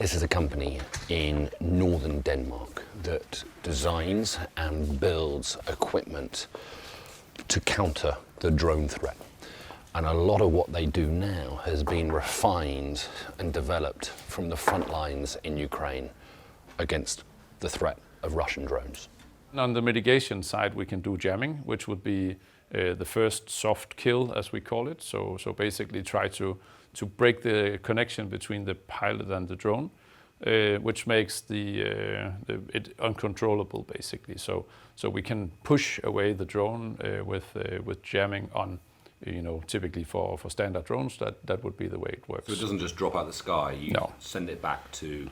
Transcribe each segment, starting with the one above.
This is a company in northern Denmark that designs and builds equipment to counter the drone threat. And a lot of what they do now has been refined and developed from the front lines in Ukraine against the threat of Russian drones. On the mitigation side, we can do jamming, which would be the first soft kill, as we call it. So basically try to break the connection between the pilot and the drone, which makes it uncontrollable, basically. So we can push away the drone with jamming on, typically for standard drones. That would be the way it works. So it doesn't just drop out of the sky. You No. send it back to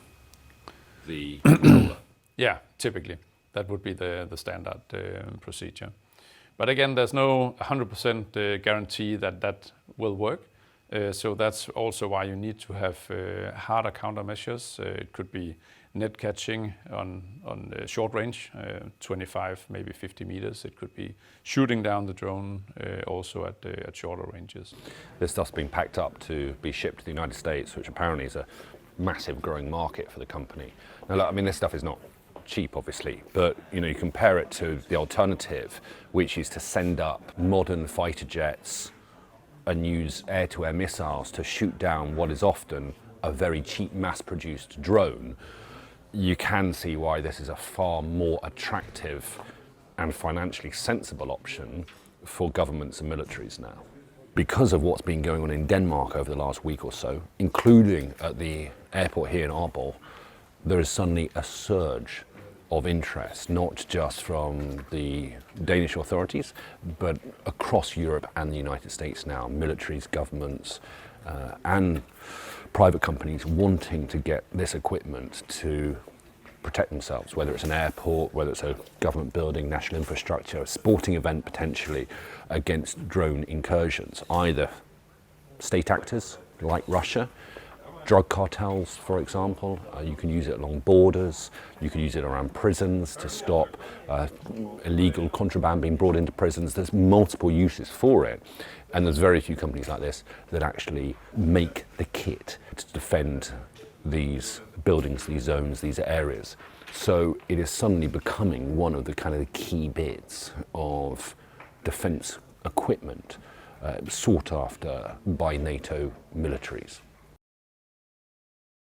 the controller. Yeah, typically. That would be the standard procedure. But again, there's no 100% guarantee that will work. So that's also why you need to have harder countermeasures. It could be net catching on short range, 25, maybe 50 meters. It could be shooting down the drone also at shorter ranges. This stuff's being packed up to be shipped to the United States, which apparently is a massive growing market for the company. Now, look, I mean, this stuff is not cheap, obviously, but you compare it to the alternative, which is to send up modern fighter jets and use air-to-air missiles to shoot down what is often a very cheap mass-produced drone. You can see why this is a far more attractive and financially sensible option for governments and militaries now. Because of what's been going on in Denmark over the last week or so, including at the airport here in Aalborg, there is suddenly a surge of interest, not just from the Danish authorities, but across Europe and the United States now, militaries, governments, and private companies wanting to get this equipment to protect themselves, whether it's an airport, whether it's a government building, national infrastructure, a sporting event potentially, against drone incursions, either state actors like Russia, drug cartels, for example. You can use it along borders, you can use it around prisons to stop illegal contraband being brought into prisons. There's multiple uses for it, and there's very few companies like this that actually make the kit to defend these buildings, these zones, these areas. So it is suddenly becoming one of the kind of the key bits of defence equipment sought after by NATO militaries.